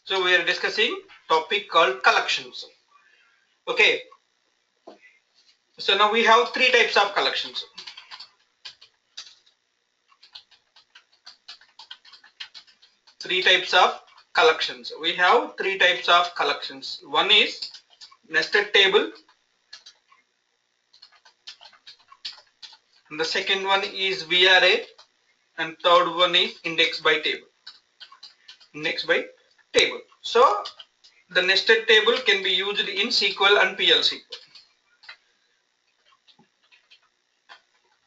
So we are discussing topic called collections. Okay. So now we have three types of collections. Three types of collections. We have three types of collections. One is nested table. And the second one is VRA. And third one is index by table. Index by table. So the nested table can be used in SQL and PL/SQL.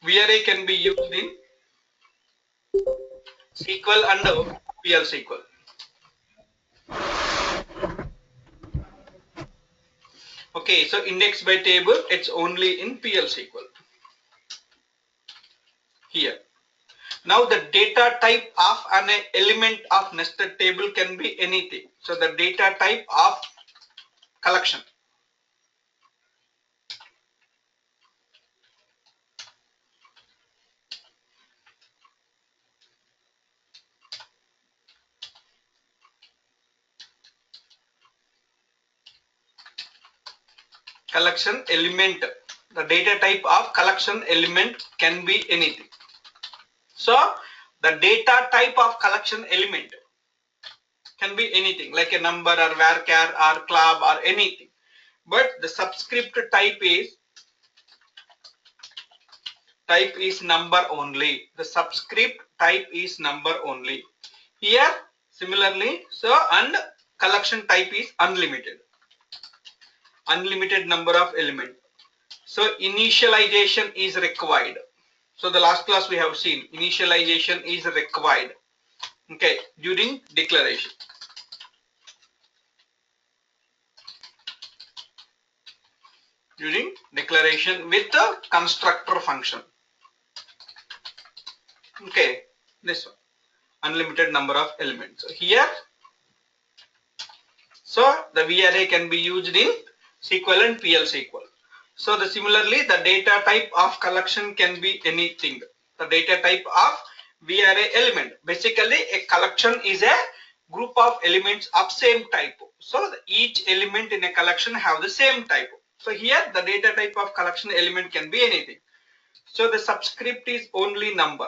VRA can be used in SQL and PL/SQL. Okay, so index by table, it's only in PL/SQL. Here. Now the data type of an element of nested table can be anything. So the data type of collection. Collection element. The data type of collection element can be anything. So the data type of collection element can be anything like a number or varchar or club or anything. But the subscript type is number only. The subscript type is number only. Here similarly, so and collection type is unlimited. Unlimited number of element. So initialization is required. So the last class we have seen initialization is required. Okay, during declaration. During declaration with the constructor function. Okay, this one. Unlimited number of elements. So here, so the VRA can be used in SQL and PL/SQL. So similarly, the data type of collection can be anything. The data type of VRA element. Basically, a collection is a group of elements of same type. So each element in a collection have the same type. So here, the data type of collection element can be anything. So the subscript is only number.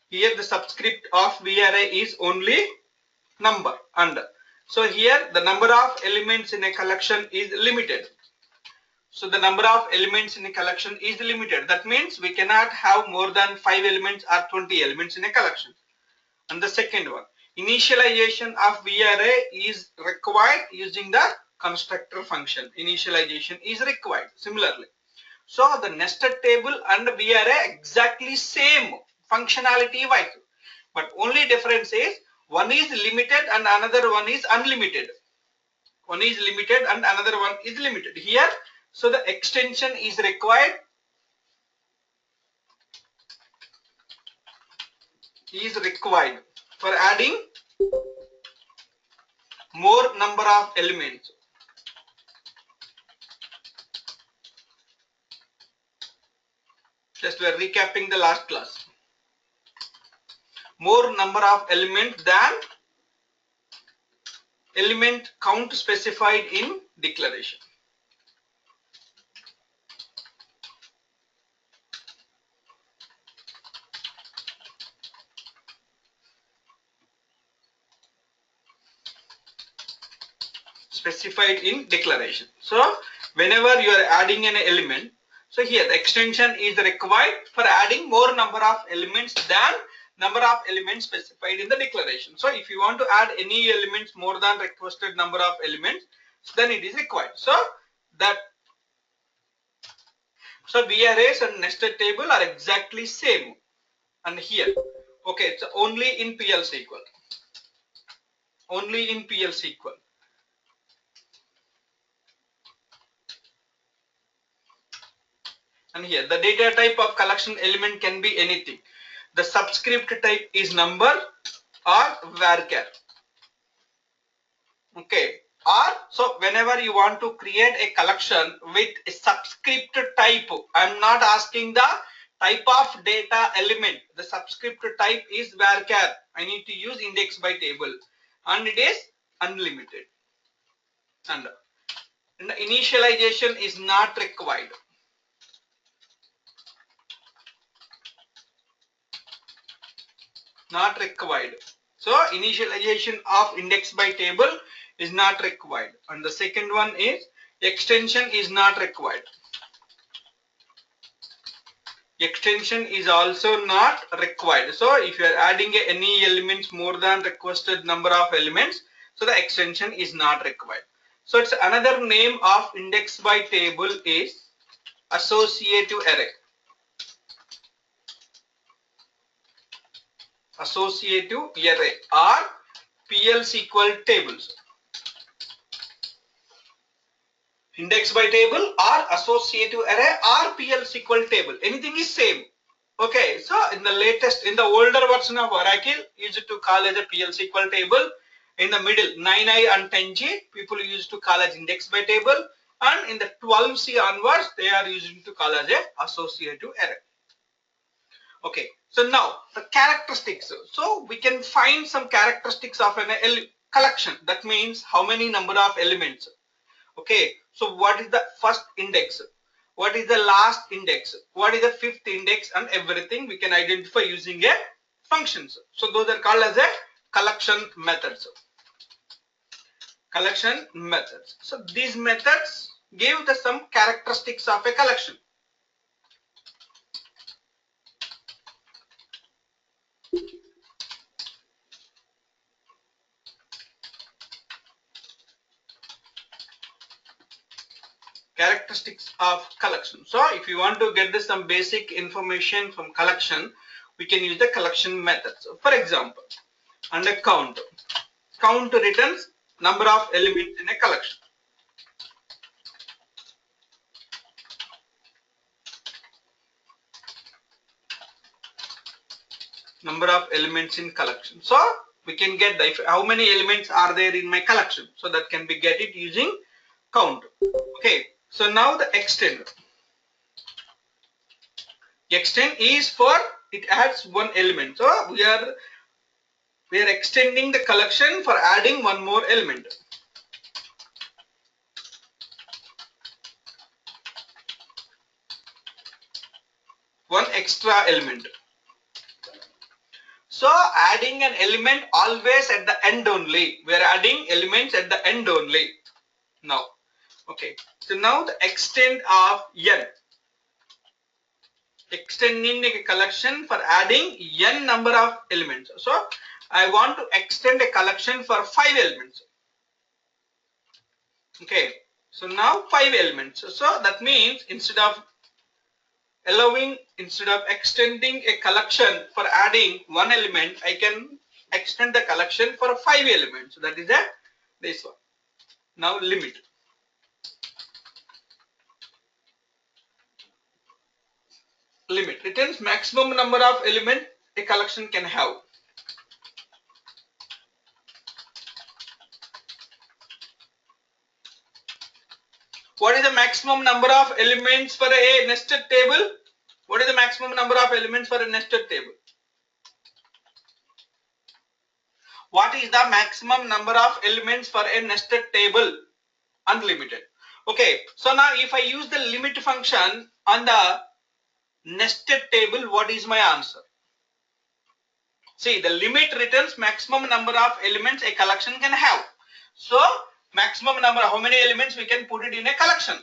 Here the subscript of VRA is only number, and so here the number of elements in a collection is limited. So the number of elements in a collection is limited. That means we cannot have more than 5 elements or 20 elements in a collection. And the second one, initialization of VRA is required using the constructor function. Initialization is required. Similarly, so the nested table and VRA exactly same functionality wise, but only difference is one is limited and another one is unlimited. One is limited and another one is limited. Here, so the extension is required. Is required for adding more number of elements. Just we are recapping the last class. More number of elements than element count specified in declaration. Specified in declaration. So whenever you are adding an element, so here the extension is required for adding more number of elements than number of elements specified in the declaration. So if you want to add any elements more than requested number of elements, then it is required. So VRAs and nested table are exactly same. And here, okay, it's only in PL/SQL. Only in PL/SQL. And here the data type of collection element can be anything. The subscript type is number or varchar. Okay. Or so whenever you want to create a collection with a subscript type, I'm not asking the type of data element. The subscript type is varchar. I need to use index by table. and it is unlimited. And initialization is not required. Not required. So initialization of index by table is not required. And the second one is extension is not required. Extension is also not required. So if you are adding any elements more than requested number of elements, so the extension is not required. So it's another name of index by table is associative array. Associative array or PL/SQL tables. Index by table or associative array or PL/SQL table. Anything is same. Okay, so in the older version of Oracle used to call as a PL/SQL table. In the middle 9i and 10g people used to call as index by table, and in the 12c onwards they are using to call as a associative array. Okay, so now the characteristics. So we can find some characteristics of an collection. That means how many number of elements. Okay, so what is the first index? What is the last index? What is the fifth index? And everything we can identify using a functions. So those are called as a collection methods. Collection methods. So these methods give some characteristics of a collection. Characteristics of collection. So if you want to get some basic information from collection, we can use the collection methods. For example, under count returns number of elements in a collection. Number of elements in collection. So we can get how many elements are there in my collection. So that can be get it using count. Okay. So now the extend. Extend is for it adds one element. So we are extending the collection for adding one more element. One extra element. So adding an element always at the end only. We are adding elements at the end only. Now. Okay, so now the extent of n. Extending a collection for adding n number of elements. So I want to extend a collection for 5 elements. Okay, so now 5 elements. So that means instead of extending a collection for adding one element, I can extend the collection for 5 elements. So that is this one. Now limit. Limit returns maximum number of elements a collection can have. What is the maximum number of elements for a nested table? What is the maximum number of elements for a nested table? What is the maximum number of elements for a nested table? Unlimited. Okay, so now if I use the limit function on the nested table, what is my answer? See, the limit returns maximum number of elements a collection can have. So maximum number, how many elements we can put it in a collection?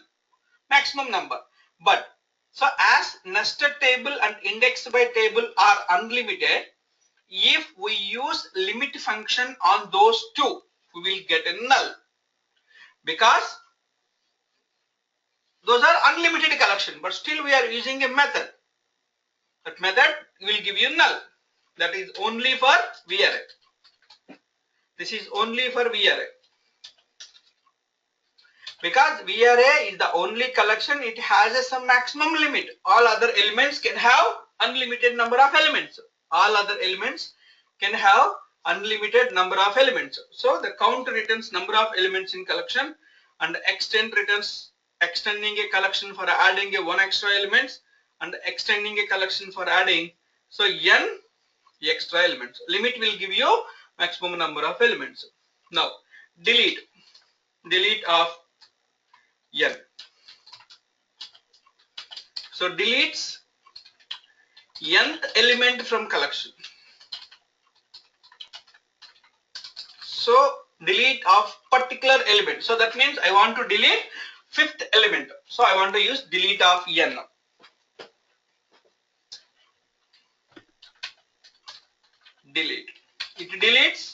Maximum number. But so as nested table and index by table are unlimited, if we use limit function on those two, we will get a null, because those are unlimited collection, but still we are using a method. That method will give you null. That is only for VRA. This is only for VRA. Because VRA is the only collection, it has some maximum limit. All other elements can have unlimited number of elements. All other elements can have unlimited number of elements. So the count returns number of elements in collection, and extend returns extending a collection for adding one extra elements, and extending a collection for adding. So n extra elements. Limit will give you maximum number of elements. Now delete of n. So deletes nth element from collection. So delete of particular element. So that means I want to delete fifth element. So I want to use delete of n. Delete. It deletes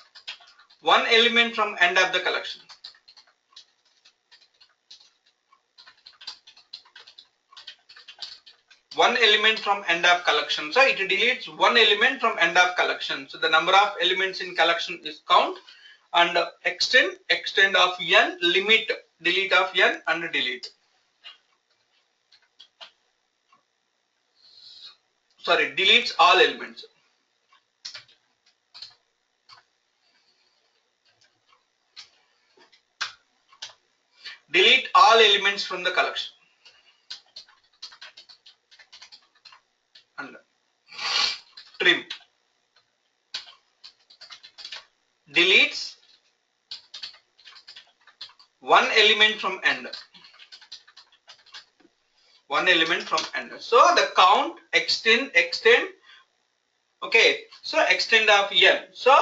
one element from end of the collection. One element from end of collection. So it deletes one element from end of collection. So the number of elements in collection is count, and extend of n, limit delete of n, and delete. Sorry, deletes all elements. Delete all elements from the collection. And trim. Deletes one element from end. One element from end. So the count, extend. Okay. So extend of n. So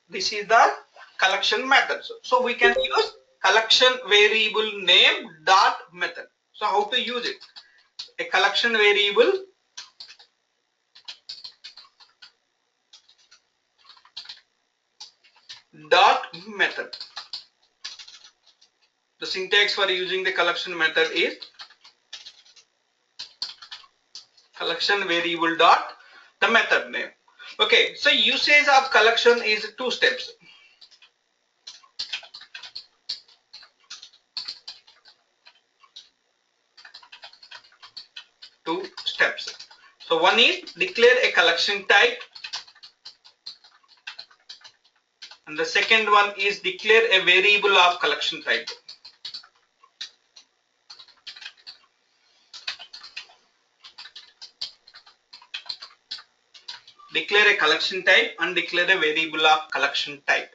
this is the collection method. So we can use collection variable name dot method. So how to use it? A collection variable dot method. The syntax for using the collection method is collection variable dot the method name. Okay, so usage of collection is 2 steps. So one is declare a collection type, and the second one is declare a variable of collection type. Declare a collection type and declare a variable of collection type.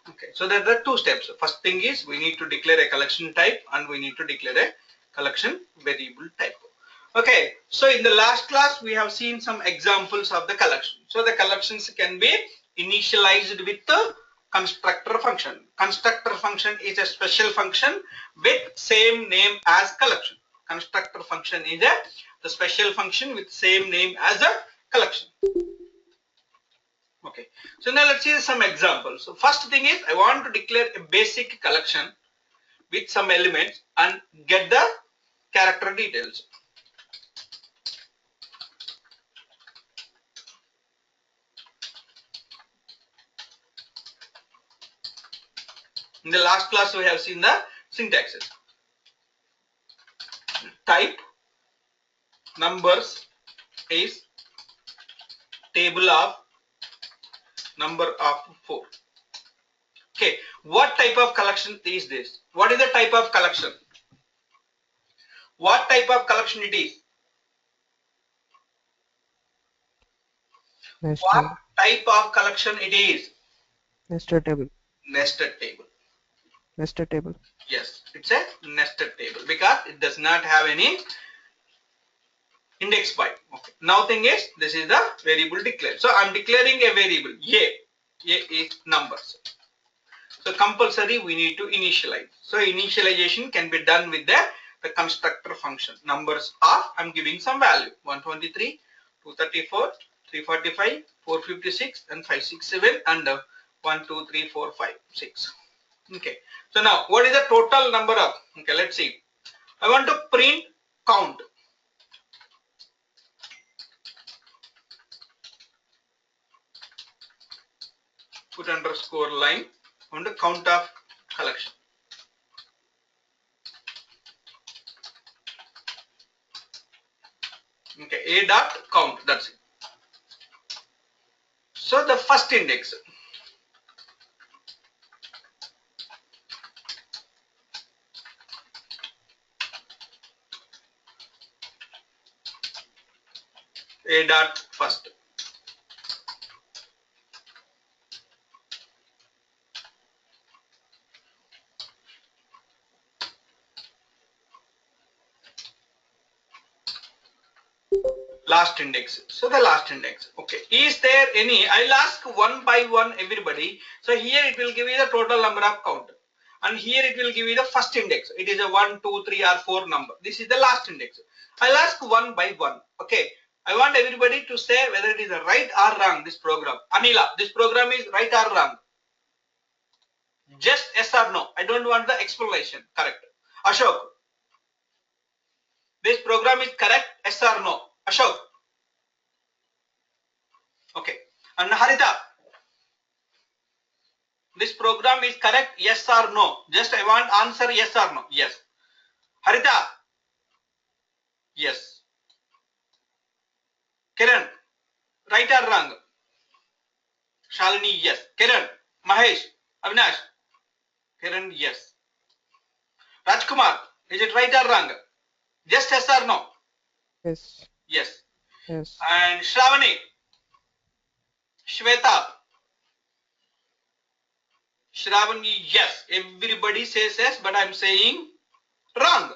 Okay, so there are 2 steps. First thing is we need to declare a collection type and we need to declare a collection variable type. Okay, so in the last class we have seen some examples of the collection. So the collections can be initialized with the constructor function. Constructor function is a special function with same name as collection. Constructor function is the special function with same name as a collection. Okay, so now let's see some examples. So first thing is I want to declare a basic collection with some elements and get the character details. In the last class we have seen the syntaxes. Type numbers is table of number of 4. Okay, what type of collection is this? What is the type of collection? What type of collection it is? Nested. What type of collection it is? Nested table. Nested table. Nested table. Yes, it's a nested table because it does not have any index byte. Okay. Now thing is this is the variable declared. So I'm declaring a variable a. A is numbers. So compulsory we need to initialize. So initialization can be done with the constructor function. Numbers of I'm giving some value 123, 234, 345, 456 and 567 and 1, 2, 3, 4, 5, 6. Okay. So now what is the total number of? Okay, let's see. I want to print count. Put underscore line on the count of collection. Okay, a dot count, that's it. So the first index. A dot first. last index. So the last index. Okay. Is there any? I'll ask one by one everybody. So here it will give you the total number of count. And here it will give you the first index. It is a 1, 2, 3 or 4 number. This is the last index. I'll ask one by one. Okay. I want everybody to say whether it is right or wrong, this program. Anila, this program is right or wrong? Just yes or no. I don't want the explanation. Correct. Ashok, this program is correct, yes or no? Ashok. Okay. And Harita, this program is correct, yes or no? Just I want answer yes or no. Yes. Harita. Yes. Kiran, right or wrong? Shalini, yes. Kiran, Mahesh, Avinash. Kiran, yes. Rajkumar, is it right or wrong? Just yes or no? Yes. Yes. Yes. And Shravani, Shweta. Shravani, yes. Everybody says yes, but I'm saying wrong.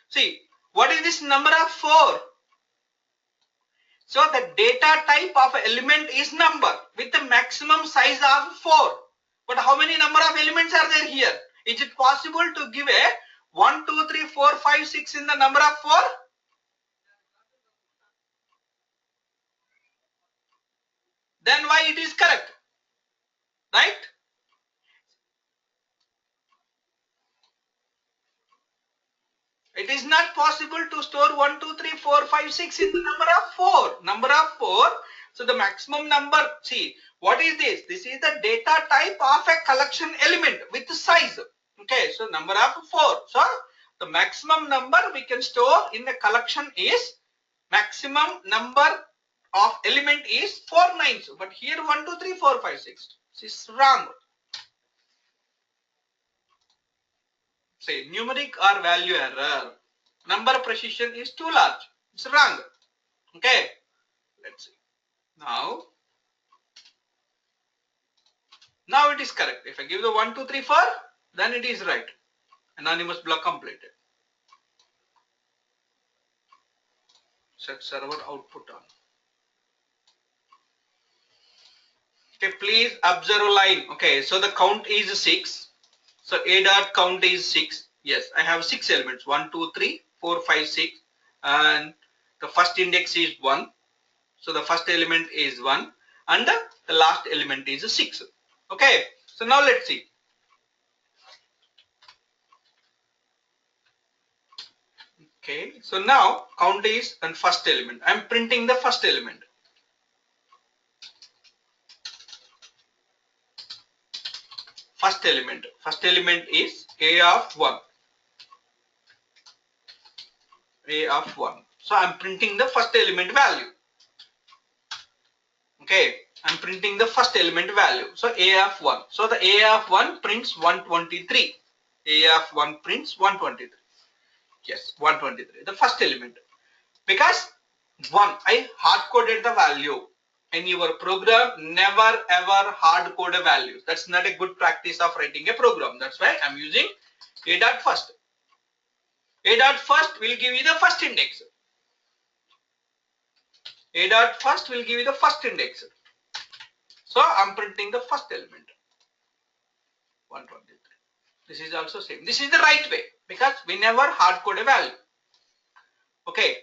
See, what is this number of 4? So the data type of element is number with the maximum size of 4. But how many number of elements are there here? Is it possible to give a 1, 2, 3, 4, 5, 6 in the number of 4? Then why it is correct? Right? It is not possible to store 1, 2, 3, 4, 5, 6 in the number of 4. Number of 4. So the maximum number, see, what is this? This is the data type of a collection element with size. Okay, so number of 4. So the maximum number we can store in the collection is, maximum number of element is 4 nines. But here 1, 2, 3, 4, 5, 6. This is wrong. Say numeric or value error. Number precision is too large. It's wrong. Okay. Let's see. Now it is correct. If I give the 1, 2, 3, 4, then it is right. Anonymous block completed. Set server output on. Okay, please observe a line. Okay, so the count is 6. So a dot count is 6. Yes, I have 6 elements. 1, 2, 3, 4, 5, 6. And the first index is 1. So the first element is 1. And the last element is 6. Okay, so now let's see. Okay, so now count is and first element. I'm printing the first element. First element is a of 1. A of 1. So I'm printing the first element value. Okay, I'm printing the first element value. So a of 1. So the a of 1 prints 123. A of 1 prints 123. Yes, 123. The first element. Because 1, I hard coded the value. In your program, never ever hard code a value. That's not a good practice of writing a program. That's why I'm using a dot first. A dot first will give you the first index. A dot first will give you the first index. So I'm printing the first element. 123. This is also same. This is the right way because we never hard code a value. Okay.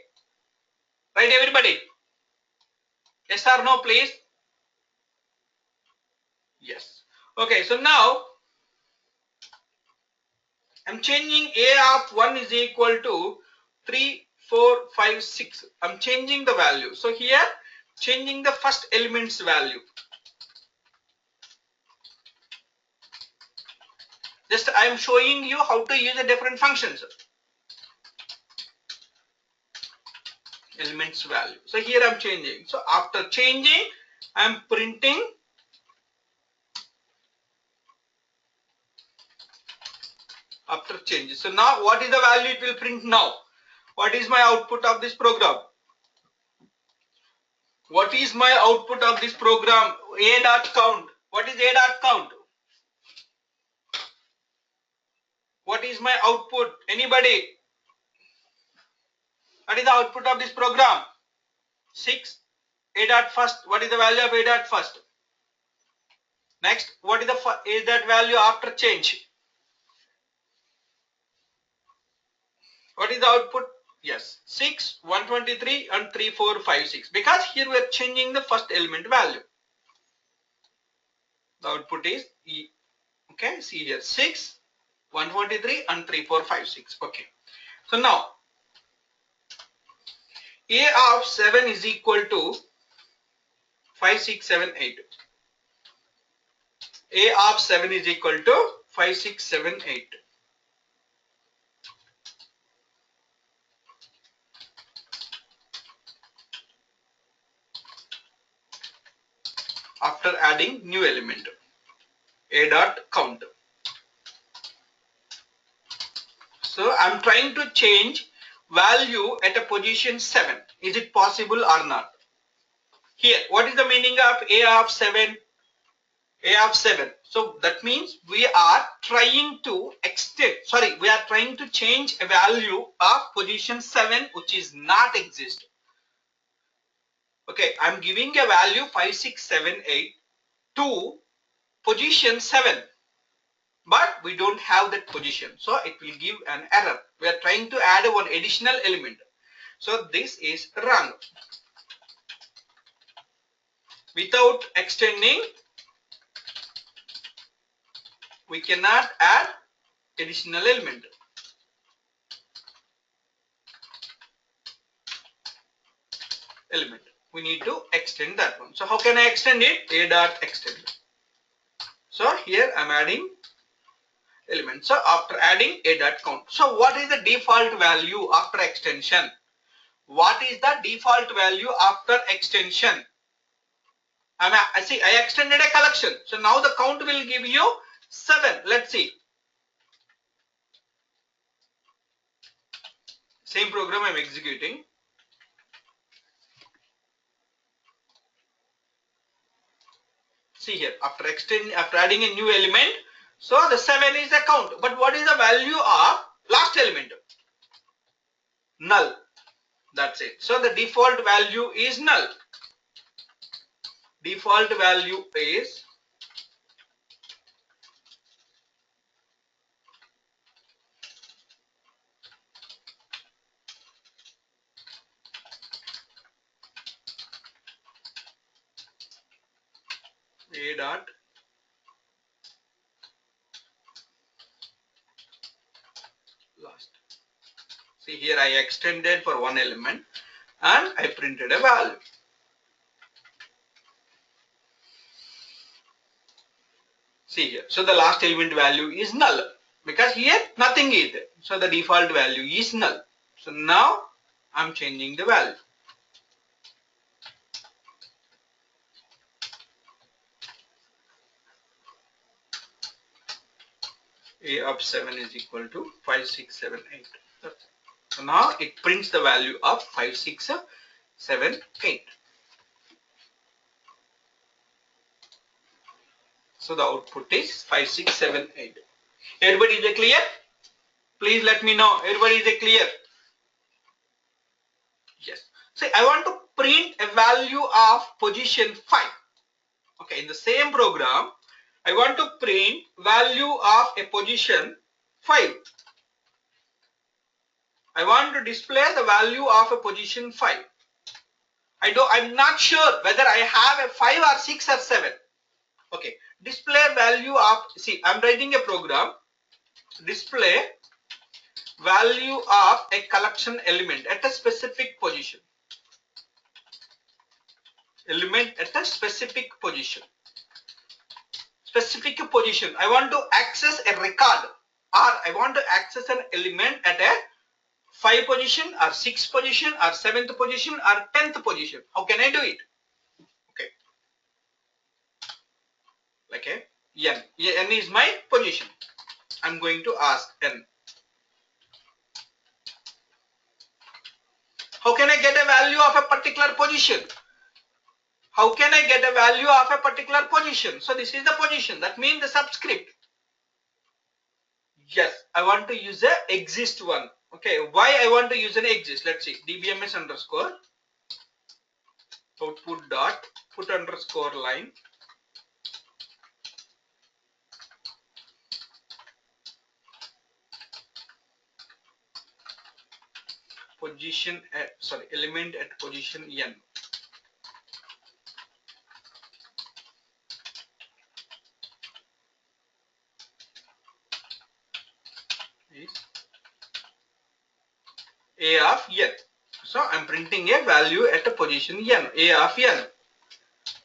Right, everybody? Yes or no, please? Yes. Okay, so now I'm changing a of 1 is equal to 3, 4, 5, 6. I'm changing the value. So here, changing the first element's value. Just I am showing you how to use the different functions. Elements value. So here I'm changing. So after changing, I'm printing after changes. So now what is the value it will print now? What is my output of this program? What is my output of this program? A dot count. What is a dot count? What is my output? Anybody? What is the output of this program? 6. A dot first. What is the value of A dot first? Next, what is the A dot value after change? What is the output? Yes, 6, 123 and 3456. Because here we are changing the first element value. The output is E. Okay, see here 6, 123 and 3456. Okay. So now A of 7 is equal to 5678. A of 7 is equal to 5678. After adding new element A dot count. So I'm trying to change value at a position 7. Is it possible or not? Here, what is the meaning of A of 7? A of 7. So that means we are trying to we are trying to change a value of position 7 which is not exist. Okay, I'm giving a value 5678 to position 7. But we don't have that position, so it will give an error. We are trying to add one additional element, so this is wrong. Without extending, we cannot add additional element. We need to extend that one. So how can I extend it? A dot extend. So here I'm adding element. So after adding A dot count. So what is the default value after extension? What is the default value after extension? I extended a collection. So now the count will give you 7. Let's see. Same program I'm executing. See here, after adding a new element, so the 7 is the count. But what is the value of last element? Null. That's it. So the default value is null. Default value is A dot last. See here, I extended for one element and I printed a value. See here, so the last element value is null because here nothing is there. So the default value is null. So now I'm changing the value. A of 7 is equal to 5678. So now it prints the value of 5678. So the output is 5678. Everybody is clear? Please let me know. Everybody is clear? Yes. So I want to print a value of position 5. Okay, in the same program, I want to print value of a position 5. I want to display the value of a position 5. I'm not sure whether I have a 5 or 6 or 7. Okay, display value of, see, I'm writing a program, display value of a collection element at a specific position. Element at a specific position. Specific position. I want to access a record, or I want to access an element at a 5 position or 6 position or 7th position or 10th position. How can I do it? Okay. Like a n. N is my position. I'm going to ask n. How can I get a value of a particular position? How can I get a value of a particular position? So this is the position. That means the subscript. Yes, I want to use a exist one. Okay, why I want to use an exist? Let's see, dbms underscore output dot put underscore line position at element at position n is a of n. So I'm printing a value at a position n, a of n.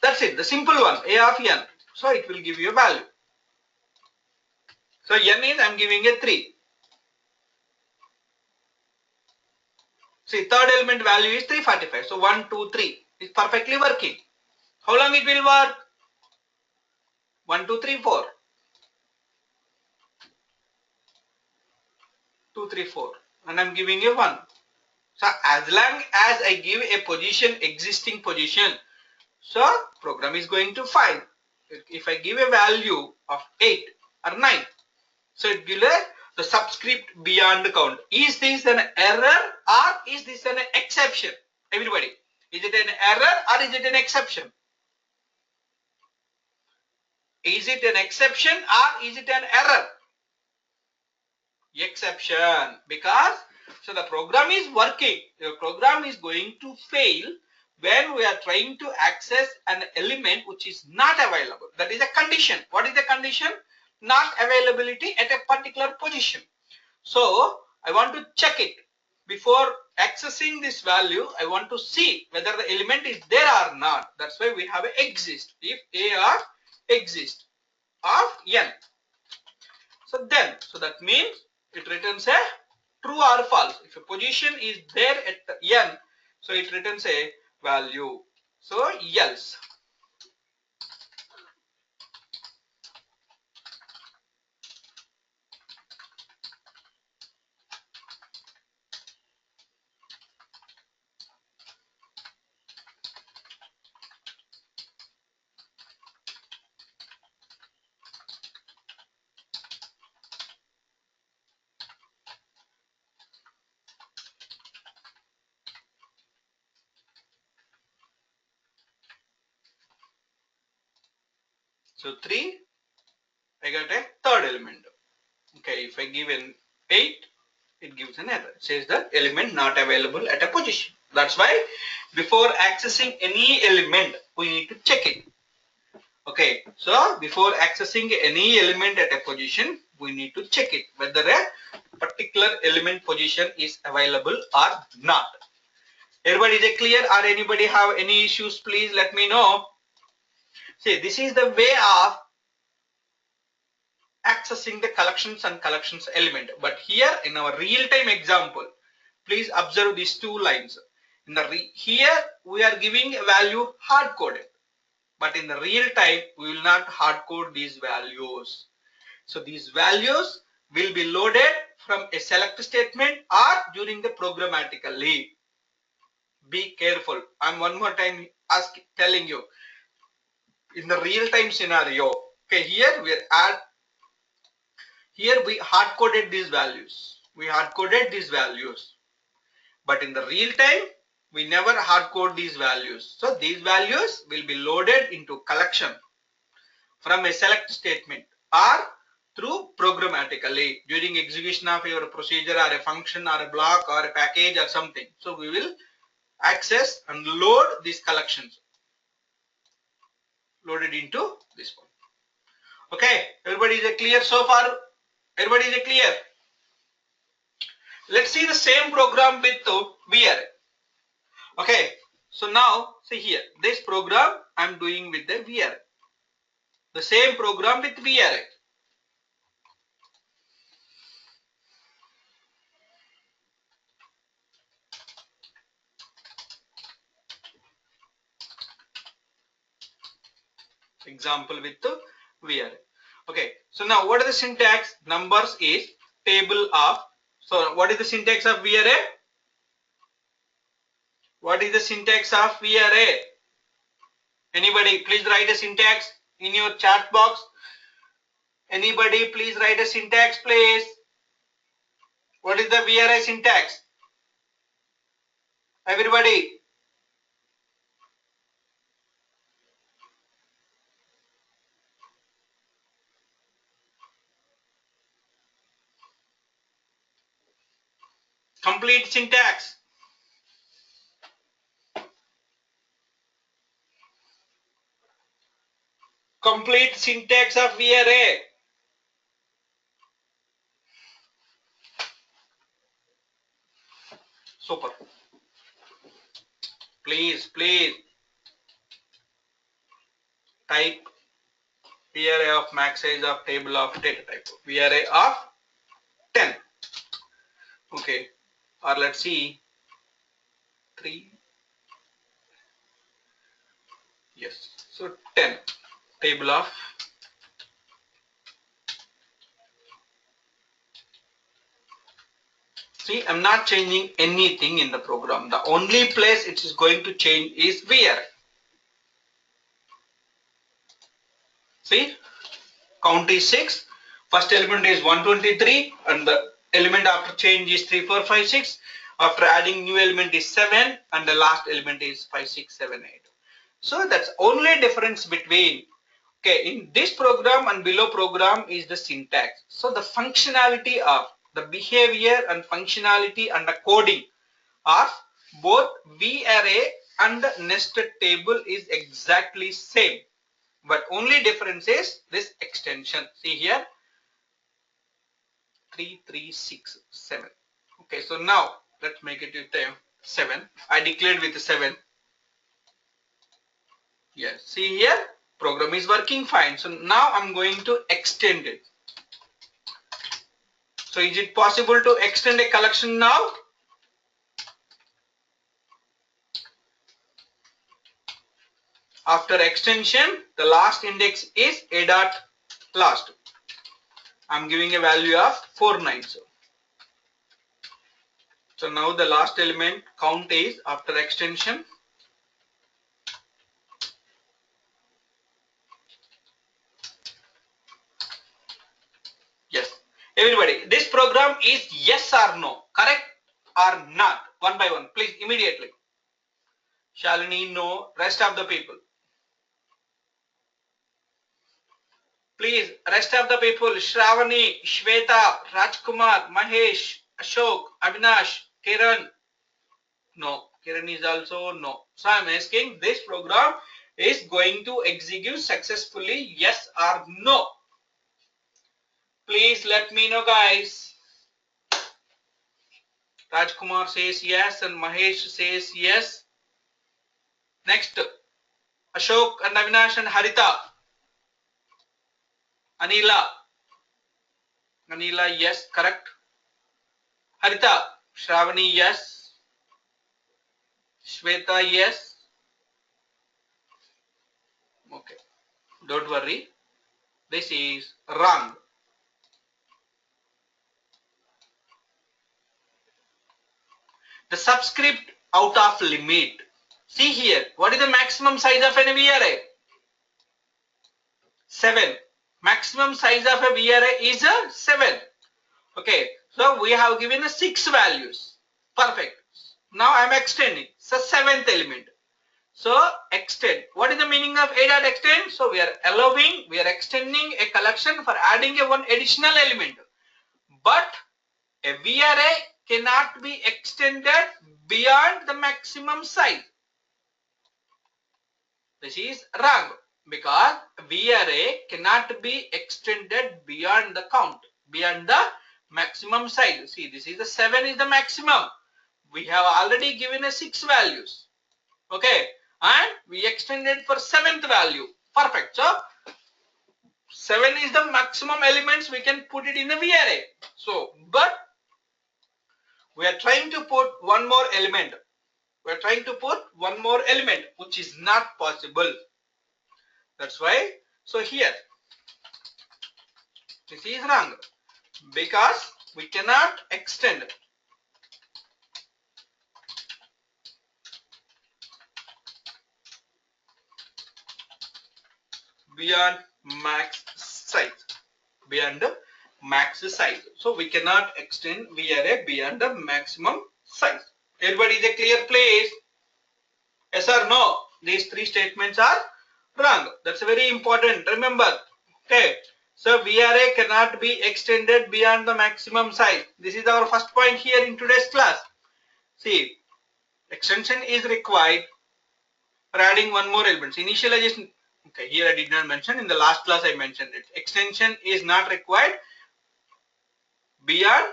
That's it, the simple one, a of n. So it will give you a value. So n is I'm giving a 3. See, third element value is 345. So 1, 2, 3 is perfectly working. How long it will work? 1, 2, 3, 4. 2, 3, 4. And I'm giving a 1. So as long as I give a position, existing position, so program is going to find. If I give a value of 8 or 9, so it gives the subscript beyond count. Is this an error or is this an exception? Everybody, is it an error or is it an exception? Is it an exception or is it an error? Exception, because so the program is working. The program is going to fail when we are trying to access an element which is not available. That is a condition. What is the condition? Not availability at a particular position. So I want to check it. Before accessing this value, I want to see whether the element is there or not. That's why we have a exist. If a or exist of n. So then, so that means it returns a true or false. If a position is there at n, so it returns a value. So else. So 3, I got a third element. Okay, if I give an 8, it gives an error. It says the element not available at a position. That's why before accessing any element, we need to check it. Okay, so before accessing any element at a position, we need to check it whether a particular element position is available or not. Everybody, is it clear or anybody have any issues? Please let me know. See, this is the way of accessing the collections and collections element. But here in our real-time example, please observe these two lines. In the here we are giving a value hard-coded, but in the real time we will not hard-code these values. So these values will be loaded from a select statement or during the programmatically. Be careful. I'm one more time telling you. In the real-time scenario, okay, here we hard-coded these values. We hard-coded these values. But in the real time, we never hard-code these values. So these values will be loaded into collection from a select statement or through programmatically during execution of your procedure or a function or a block or a package or something. So we will access and load these collections loaded into this one. Okay, everybody is clear so far? Everybody is clear? Let's see the same program with VRA. Okay, so now see here, this program I'm doing with the VRA. The same program with VRA. Example with the VRA. Okay, so now what is the syntax? Numbers is table of. So what is the syntax of VRA? What is the syntax of VRA? Anybody please write a syntax in your chat box. Anybody please write a syntax please. What is the VRA syntax? Everybody. Complete syntax. Complete syntax of VRA. Super. Please type VRA of max size of table of data type. VRA of 10. Okay. Or let's see 3. Yes. So 10. Table of see, I'm not changing anything in the program. The only place it is going to change is VRA. See, count is 6. First element is 123 and the element after change is 3, 4, 5, 6. After adding new element is 7 and the last element is 5, 6, 7, 8. So that's only difference between, okay, in this program and below program is the syntax. So the functionality of the behavior and functionality and the coding of both VArray and nested table is exactly same. But only difference is this extension. See here 3, 3, 6, 7. Okay, so now let's make it with 7. I declared with 7. Yes, see here program is working fine. So now I'm going to extend it. So is it possible to extend a collection now? After extension, the last index is a dot last. I'm giving a value of 490. So now the last element count is after extension. Yes. Everybody, this program is yes or no, correct or not? One by one, please immediately. Shalini, no. Rest of the people. Please, rest of the people. Shravani, Shweta, Rajkumar, Mahesh, Ashok, Avinash, Kiran. No. Kiran is also no. So I am asking, this program is going to execute successfully, yes or no? Please let me know, guys. Rajkumar says yes and Mahesh says yes. Next, Ashok and Avinash and Harita. Anila. Anila, yes, correct. Harita. Shravani, yes. Shweta, yes. Okay. Don't worry. This is wrong. The subscript out of limit. See here. What is the maximum size of an VRA? 7. Maximum size of a VRA is a 7. Okay. So we have given a 6 values. Perfect. Now I am extending. So 7th element. So extend. What is the meaning of a.extend? So we are extending a collection for adding a one additional element. But a VRA cannot be extended beyond the maximum size. This is wrong because VRA cannot be extended beyond the count, beyond the maximum size. See, this is the 7 is the maximum. We have already given a 6 values. Okay, and we extended for 7th value. Perfect. So 7 is the maximum elements we can put it in the VRA. So, but we are trying to put one more element. We are trying to put one more element, which is not possible. That's why. So here, this is wrong because we cannot extend beyond max size. Beyond the max size. So we cannot extend VRA beyond the maximum size. Everybody is a clear place? Yes or no? These 3 statements are wrong. That's very important. Remember. Okay. So VRA cannot be extended beyond the maximum size. This is our first point here in today's class. See, extension is required for adding one more element. Initialization, okay, here I did not mention. In the last class I mentioned it. Extension is not required beyond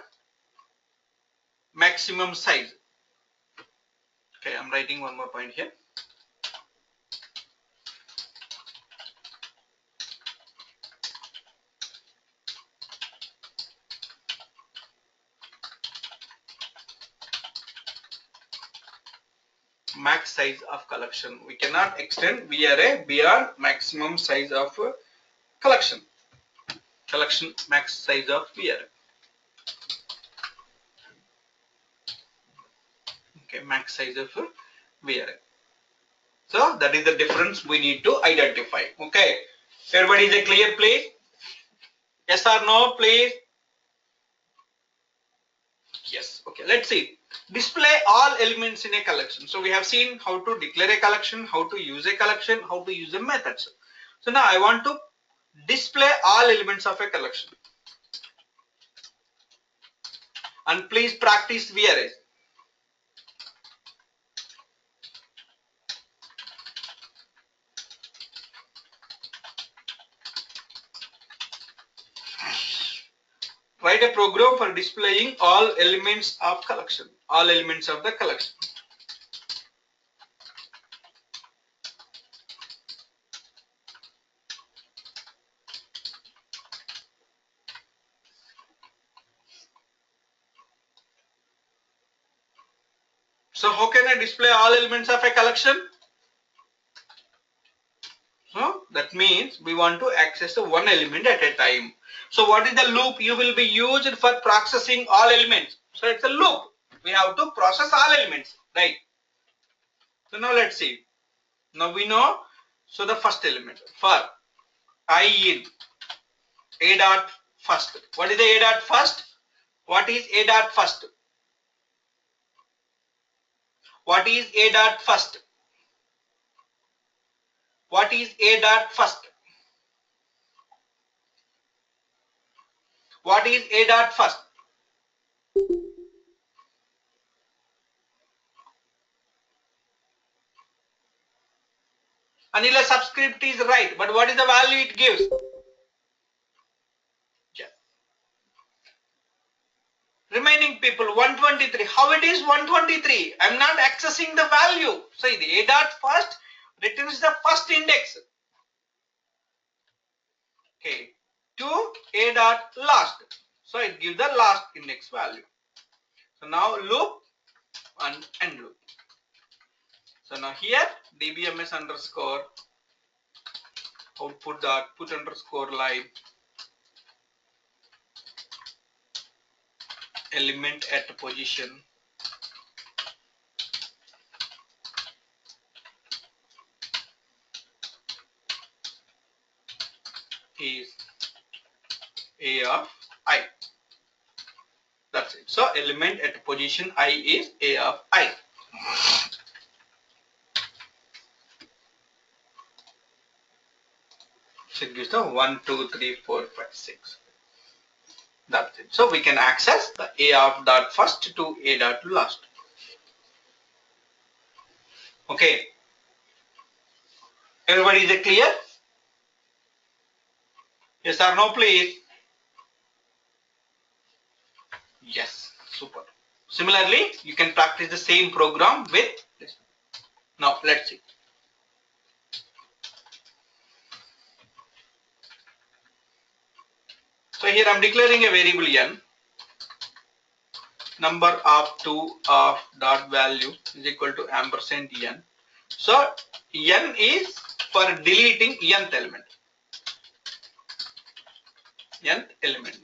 maximum size. Okay, I'm writing one more point here. Max size of collection. We cannot extend VRA beyond maximum size of collection. Collection max size of VRA. Okay, max size of VRA. So that is the difference we need to identify. Okay, everybody is clear, please? Yes or no, please? Yes. Okay, let's see. Display all elements in a collection. So we have seen how to declare a collection, how to use a collection, how to use the methods. So now I want to display all elements of a collection. And please practice VRA. Write a program for displaying all elements of collection, all elements of the collection. So how can I display all elements of a collection? So that means we want to access one element at a time. So what is the loop you will be used for processing all elements? So it's a loop. We have to process all elements, right? So now let's see. Now we know. So the first element for I in a dot first. What is the a dot first? What is a dot first? What is a dot first? What is a dot first? What is a dot first? Until a subscript is right, but what is the value it gives? Yeah. Remaining people 123. How it is 123? I'm not accessing the value. So the a dot first returns the first index. Okay. To a dot last. So it gives the last index value. So now loop and end loop. So now here dbms underscore output dot put underscore line element at position is a of I. That's it. So element at position I is a of I. So it gives the 1, 2, 3, 4, 5, 6. That's it. So we can access the a of dot first to a dot last. Okay. Everybody is clear? Yes or no, please? Yes. Super. Similarly, you can practice the same program with this. Now let's see. So here I'm declaring a variable n. Number of 2 of dot value is equal to ampersand n. So n is for deleting nth element. Nth element.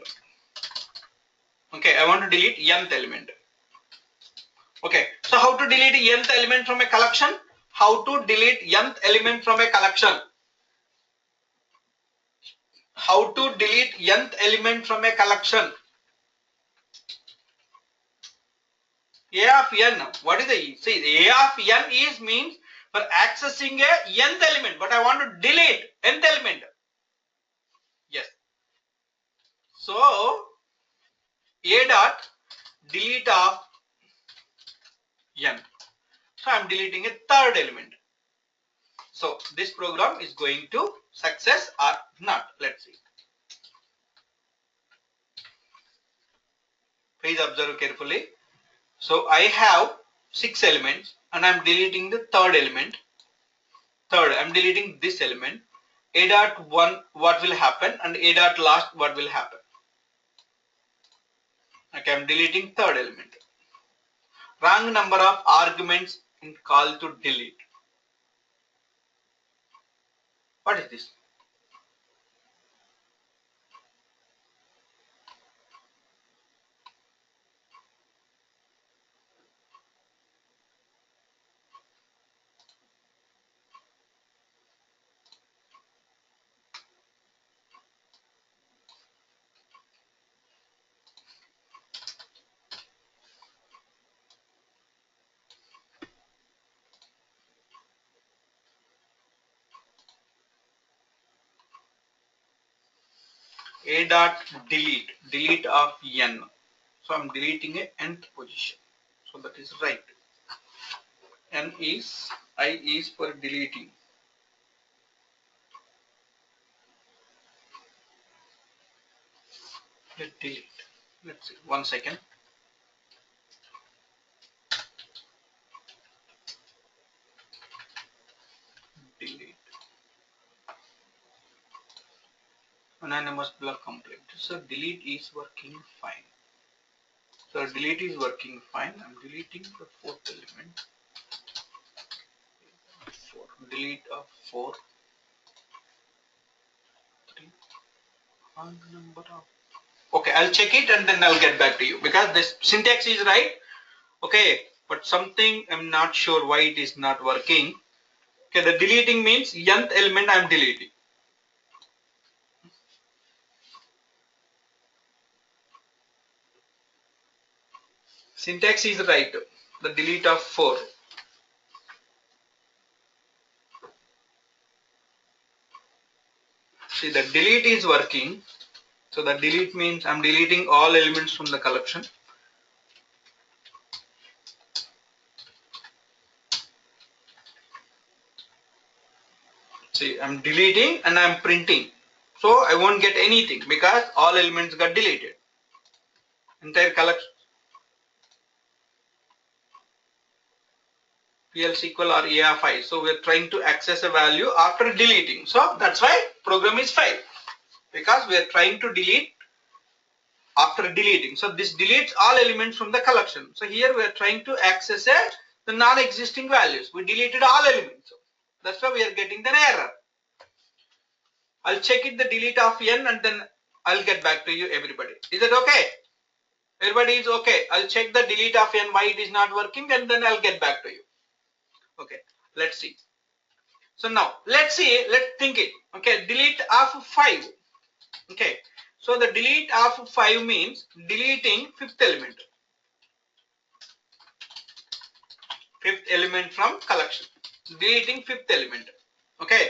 Okay, I want to delete nth element. Okay, so how to delete nth element from a collection? How to delete nth element from a collection? How to delete nth element from a collection? A of n. What is the see? A of n is means for accessing a nth element, but I want to delete nth element. Yes. delete of n. So I'm deleting a third element. So this program is going to success or not. Let's see. Please observe carefully. So I have 6 elements and I'm deleting the third element. I'm deleting this element. A dot 1 what will happen and A dot last what will happen. Okay, I'm deleting third element. Wrong number of arguments in call to delete. What is this? A dot delete of n. So I'm deleting a nth position. So that is right. I is for deleting. Let's delete. Let's see. 1 second. Delete. Anonymous block complete. So delete is working fine. So delete is working fine. I'm deleting the fourth element. 4. Delete of 4. 3. And number of. Okay, I'll check it and then I'll get back to you because this syntax is right. Okay, but something I'm not sure why it is not working. Okay, the deleting means nth element I'm deleting. Syntax is right. The delete of 4. See, the delete is working. So the delete means I'm deleting all elements from the collection. See, I'm deleting and I'm printing. So I won't get anything because all elements got deleted. Entire collection. PL SQL or EFI. So we're trying to access a value after deleting. So that's why program is failed because we're trying to delete after deleting. So this deletes all elements from the collection. So here we are trying to access the non-existing values. We deleted all elements. That's why we are getting an error. I'll check it the delete of n and then I'll get back to you everybody. Is that okay? Everybody is okay. I'll check the delete of n why it is not working and then I'll get back to you. Okay, let's see. So now let's think it. Okay, delete of 5. Okay, so the delete of 5 means deleting fifth element. Fifth element from collection. Deleting fifth element. Okay,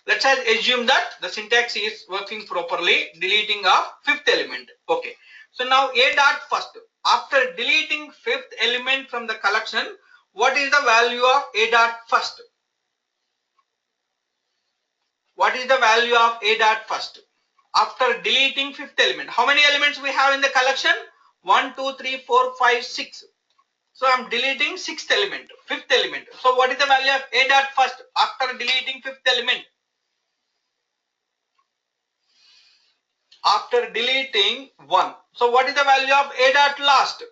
let's assume that the syntax is working properly. Deleting of fifth element. Okay, so now A dot first. After deleting fifth element from the collection, what is the value of A dot first? What is the value of A dot first? After deleting fifth element, how many elements we have in the collection? 1, 2, 3, 4, 5, 6. So I'm deleting sixth element, fifth element. So what is the value of A dot first after deleting fifth element? After deleting 1. So what is the value of A dot last?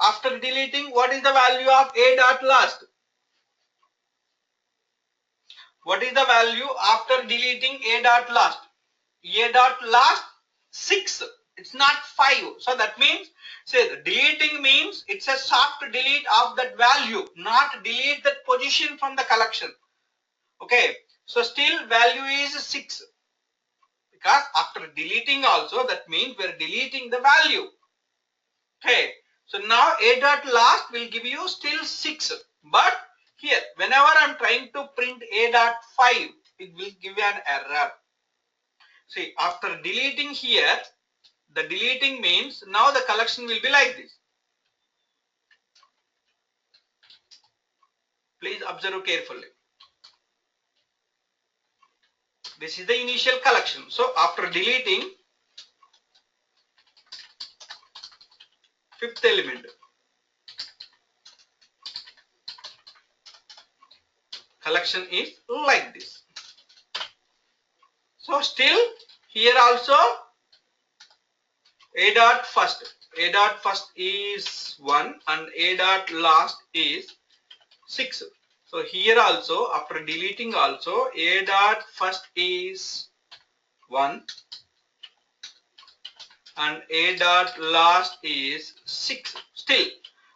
After deleting, what is the value of A dot last? What is the value after deleting A dot last? A dot last 6. It's not 5. So that means, say the deleting means it's a soft delete of that value, not delete that position from the collection. Okay. So still value is 6. Because after deleting also, that means we're deleting the value. Okay. So now A dot last will give you still 6. But here, whenever I'm trying to print A dot 5, it will give you an error. See, after deleting here, the deleting means now the collection will be like this. Please observe carefully. This is the initial collection. So after deleting fifth element, collection is like this. So still here also a dot first is 1 and a dot last is 6. So here also after deleting also a dot first is 1 and a dot last is 6 still.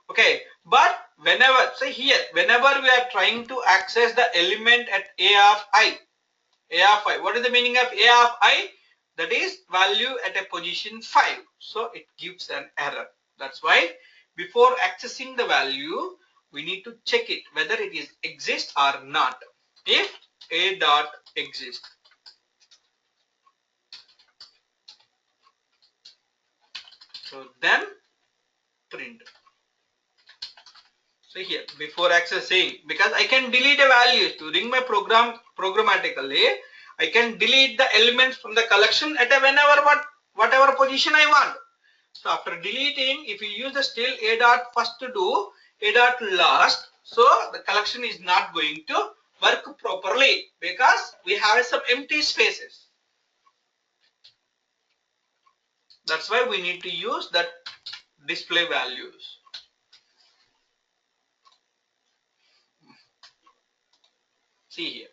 Okay, but whenever, say here, whenever we are trying to access the element at a of I, what is the meaning of a of I? That is value at a position 5. So it gives an error. That's why before accessing the value, we need to check it whether it is exists or not. If a dot exists, so then print. So here before accessing, because I can delete a value during my program programmatically, I can delete the elements from the collection at a whatever position I want. So after deleting, if you use the still a dot first to do a dot last, so the collection is not going to work properly because we have some empty spaces. That's why we need to use that display values. See here.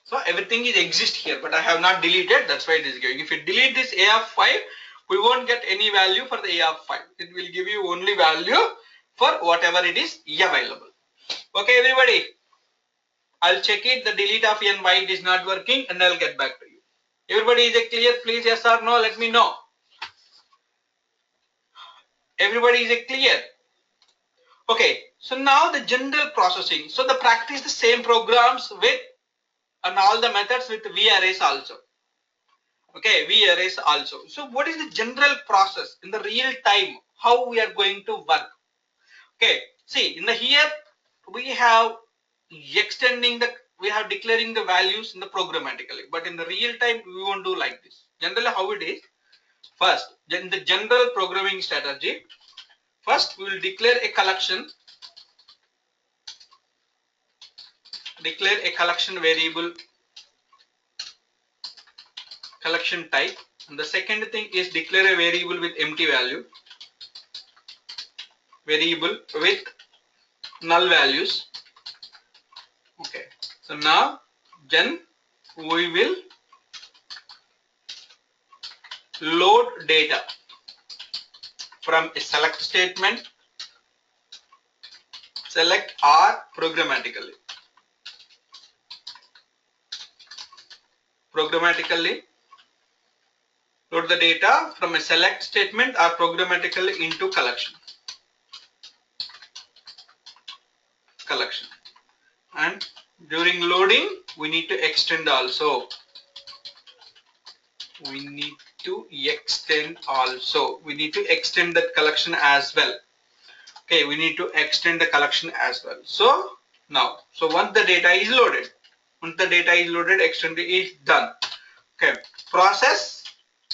So everything is exist here, but I have not deleted. That's why it is going. If you delete this a of 5, we won't get any value for the a of 5. It will give you only value for whatever it is available. Okay, everybody. I'll check it. The delete of n why it is not working, and I'll get back to you. Everybody, is it clear? Please, yes or no? Let me know. Everybody, is it clear? Okay. So now the general processing. So the practice the same programs with and all the methods with VArrays also. Okay, VArrays also. So what is the general process in the real time? How we are going to work? Okay, see in the here we have declaring the values in the programmatically, but in the real time we won't do like this. Generally how it is, first in the general programming strategy, first we will declare a collection variable, collection type, and the second thing is declare a variable with empty value, variable with null values. Okay, so now then we will load data from a select statement, select or programmatically load the data from a select statement or programmatically into collection, and during loading we need to extend also. We need to extend that collection as well. Okay, we need to extend the collection as well. So now, once the data is loaded, extend is done. Okay, process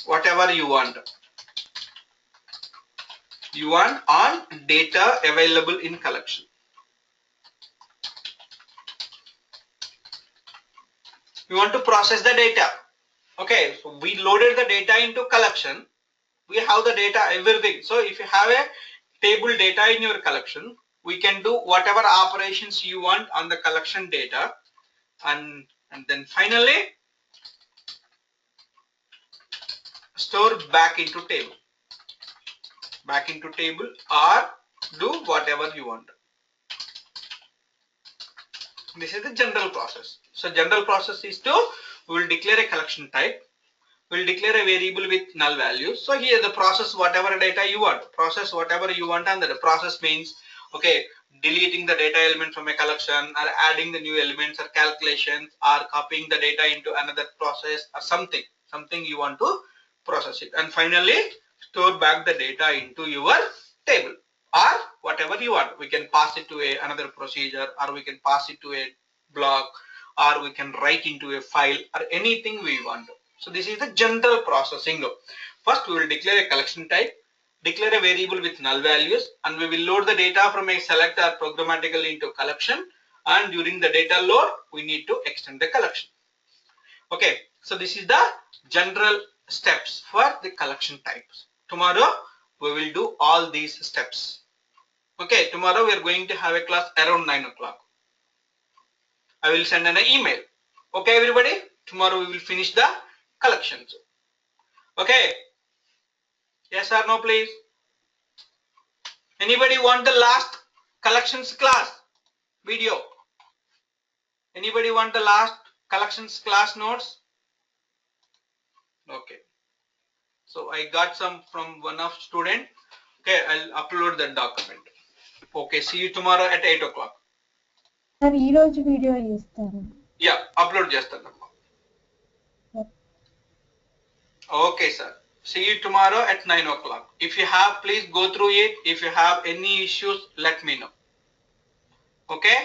whatever you want on data available in collection. We want to process the data. Okay, so we loaded the data into collection. We have the data, everything. So if you have a table data in your collection, we can do whatever operations you want on the collection data, and then finally store back into table or do whatever you want. This is the general process. So general process is we will declare a collection type, we will declare a variable with null values. So here the process whatever data you want, and the process means, okay, deleting the data element from a collection, or adding the new elements, or calculations, or copying the data into another process, or something you want to process it, and finally store back the data into your table. or whatever you want. We can pass it to another procedure, or we can pass it to a block, or we can write into a file, or anything we want. So this is the general processing. First, we will declare a collection type, declare a variable with null values, and we will load the data from a selector programmatically into collection. And during the data load, we need to extend the collection. Okay, so this is the general steps for the collection types. Tomorrow, we will do all these steps. Okay, tomorrow we are going to have a class around 9 o'clock. I will send an email. Okay, everybody, tomorrow we will finish the collections. Okay, yes or no, please? Anybody want the last collections class video? Anybody want the last collections class notes? Okay, so I got some from one of student. Okay, I'll upload that document. Okay, see you tomorrow at 8 o'clock. Sir ఈ రోజు video చేస్తాను. Yeah, upload చేస్తాను. Okay, sir. See you tomorrow at 9 o'clock. If you have, please go through it. If you have any issues, let me know. Okay?